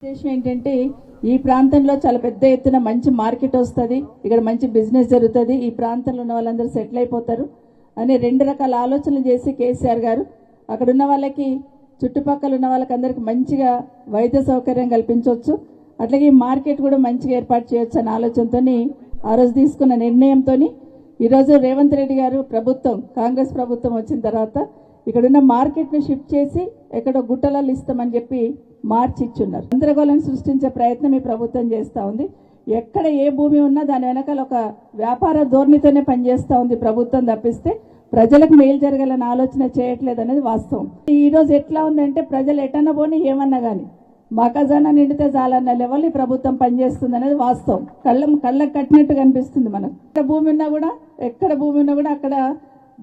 ఉద్దేశం ఏంటంటే ఈ ప్రాంతంలో చాలా పెద్ద ఎత్తున మంచి మార్కెట్ వస్తుంది, ఇక్కడ మంచి బిజినెస్ జరుగుతుంది, ఈ ప్రాంతంలో ఉన్న వాళ్ళందరూ సెటిల్ అయిపోతారు అని రెండు రకాల ఆలోచనలు చేసి కేసీఆర్ గారు అక్కడ ఉన్న వాళ్ళకి చుట్టుపక్కల ఉన్న వాళ్ళకి అందరికి మంచిగా వైద్య సౌకర్యం కల్పించవచ్చు, అట్లాగే ఈ మార్కెట్ కూడా మంచిగా ఏర్పాటు చేయొచ్చు అనే ఆలోచనతో ఆ రోజు తీసుకున్న నిర్ణయంతో ఈరోజు రేవంత్ రెడ్డి గారు ప్రభుత్వం కాంగ్రెస్ ప్రభుత్వం వచ్చిన తర్వాత ఇక్కడున్న మార్కెట్ను షిఫ్ట్ చేసి ఎక్కడో గుట్టలలో ఇస్తామని చెప్పి మార్చి ఇచ్చున్నారు. గందరగోళాన్ని సృష్టించే ప్రయత్నం ఈ ప్రభుత్వం చేస్తూ ఉంది. ఎక్కడ ఏ భూమి ఉన్నా దాని వెనకాల ఒక వ్యాపార ధోరణితోనే పనిచేస్తూ ఉంది ప్రభుత్వం తప్పిస్తే ప్రజలకు మేలు జరగాలని ఆలోచన చేయట్లేదు అనేది వాస్తవం. ఈ రోజు ఎట్లా ఉందంటే ప్రజలు ఎటన్నా పోనీ ఏమన్నా కానీ మా ఖజానా నిండితే చాలన్న లెవెల్ ఈ ప్రభుత్వం పనిచేస్తుంది అనేది వాస్తవం. కళ్ళకు కట్టినట్టు కనిపిస్తుంది. మనకు ఎక్కడ భూమి ఉన్నా కూడా అక్కడ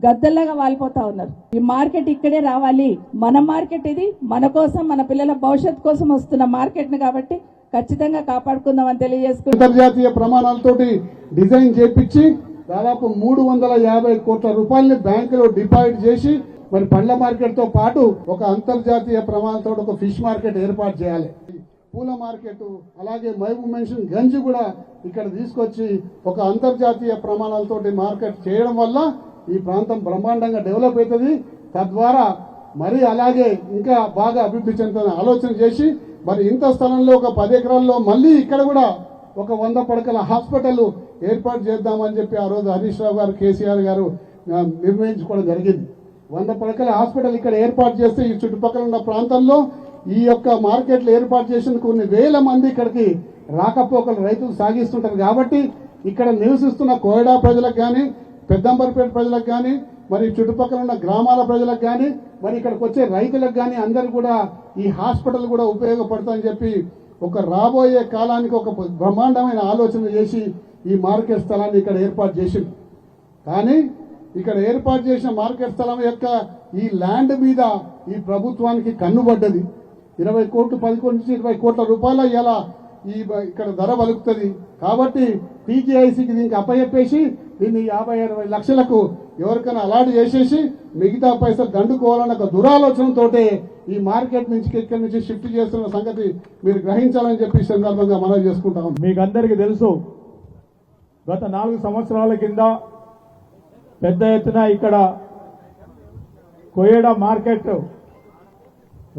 గద్దల్లాగా వాలిపోతా ఉన్నారు. ఈ మార్కెట్ ఇక్కడే రావాలి, మన మార్కెట్ ఇది, మన కోసం మన పిల్లల భవిష్యత్ కోసం వస్తున్న మార్కెట్ ను కాబట్టి ఖచ్చితంగా కాపాడుకుందామని తెలియజేసుకుంటాం. అంతర్జాతీయ ప్రమాణాలతోటి డిజైన్ చేపించి దాదాపు 350 కోట్ల రూపాయలని బ్యాంకులో డిపాజిట్ చేసి మరి పండ్ల మార్కెట్ తో పాటు ఒక అంతర్జాతీయ ప్రమాణంతో ఒక ఫిష్ మార్కెట్ ఏర్పాటు చేయాలి. పూల మార్కెట్ అలాగే మహబూబ్ మెన్షన్ గంజ్ కూడా ఇక్కడ తీసుకొచ్చి ఒక అంతర్జాతీయ ప్రమాణాలతోటి మార్కెట్ చేయడం వల్ల ఈ ప్రాంతం బ్రహ్మాండంగా డెవలప్ అవుతుంది. తద్వారా మరి అలాగే ఇంకా బాగా అభివృద్ధి చెందుతున్న ఆలోచన చేసి మరి ఇంత స్థలంలో ఒక 10 ఎకరాల్లో మళ్ళీ ఇక్కడ కూడా ఒక 100 పడకల హాస్పిటల్ ఏర్పాటు చేద్దామని చెప్పి ఆ రోజు హరీష్ రావు గారు కేసీఆర్ గారు నిర్ణయించుకోవడం జరిగింది. 100 పడకల హాస్పిటల్ ఇక్కడ ఏర్పాటు చేస్తే ఈ చుట్టుపక్కల ఉన్న ప్రాంతంలో ఈ యొక్క మార్కెట్లు ఏర్పాటు చేసిన కొన్ని వేల మంది ఇక్కడికి రాకపోకలు రైతులు సాగిస్తుంటారు. కాబట్టి ఇక్కడ నివసిస్తున్న కోయడా ప్రజలకు కానీ పెద్దంబర్పేట ప్రజలకు కానీ మరి చుట్టుపక్కల ఉన్న గ్రామాల ప్రజలకు కానీ మరి ఇక్కడికి వచ్చే రైతులకు కానీ అందరు కూడా ఈ హాస్పిటల్ కూడా ఉపయోగపడుతుందని చెప్పి ఒక రాబోయే కాలానికి ఒక బ్రహ్మాండమైన ఆలోచన చేసి ఈ మార్కెట్ స్థలాన్ని ఇక్కడ ఏర్పాటు చేసింది. కానీ ఇక్కడ ఏర్పాటు చేసిన మార్కెట్ స్థలం యొక్క ఈ ల్యాండ్ మీద ఈ ప్రభుత్వానికి కన్నుబడ్డది. 20 కోట్లు 10 నుంచి 20 కోట్ల రూపాయల ఇలా ఇక్కడ ధర వలుకుతుంది. కాబట్టి టీజీఐసీకి దీనికి అప్పచెప్పేసి దీన్ని 50-60 లక్షలకు ఎవరికైనా అలాట్ చేసేసి మిగతా పైసలు దండుకోవాలన్న ఒక దురాలోచనతో ఈ మార్కెట్ నుంచి ఇక్కడి నుంచి షిఫ్ట్ చేస్తున్న సంగతి మీరు గ్రహించాలని చెప్పి సందర్భంగా మనం చేసుకుంటాం. మీకు అందరికీ తెలుసు, గత 4 సంవత్సరాల కింద పెద్ద ఎత్తున ఇక్కడ కోయడా మార్కెట్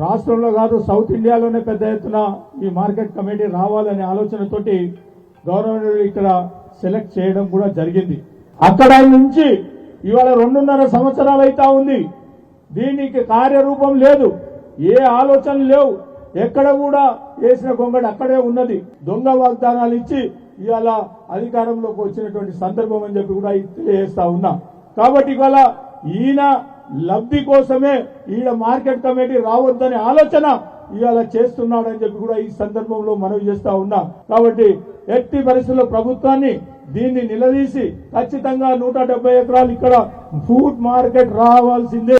రాష్ట్రంలో కాదు సౌత్ ఇండియాలోనే పెద్ద ఎత్తున ఈ మార్కెట్ కమిటీ రావాలనే ఆలోచనతోటి గవర్నమెంట్ ఇక్కడ సెలెక్ట్ చేయడం కూడా జరిగింది. అక్కడ నుంచి ఇవాళ 2.5 సంవత్సరాలు అయితా ఉంది. దీనికి కార్యరూపం లేదు, ఏ ఆలోచనలు లేవు, ఎక్కడ కూడా వేసిన గొంగడి అక్కడే ఉన్నది. దొంగ వాగ్దానాలు ఇచ్చి ఇవాళ అధికారంలోకి వచ్చినటువంటి సందర్భం అని చెప్పి కూడా తెలియజేస్తా ఉన్నా. కాబట్టి ఇవాళ ఈయన లబ్ధి కోసమే ఈయన మార్కెట్ కమిటీ రావద్దనే ఆలోచన ఇవాళ చేస్తున్నాడని చెప్పి కూడా ఈ సందర్భంలో మనవి చేస్తా ఉన్నా. కాబట్టి ఎట్టి పరిస్థితుల్లో ప్రభుత్వాన్ని దీన్ని నిలదీసి ఖచ్చితంగా 170 ఎకరాలు ఇక్కడ ఫుడ్ మార్కెట్ రావాల్సిందే.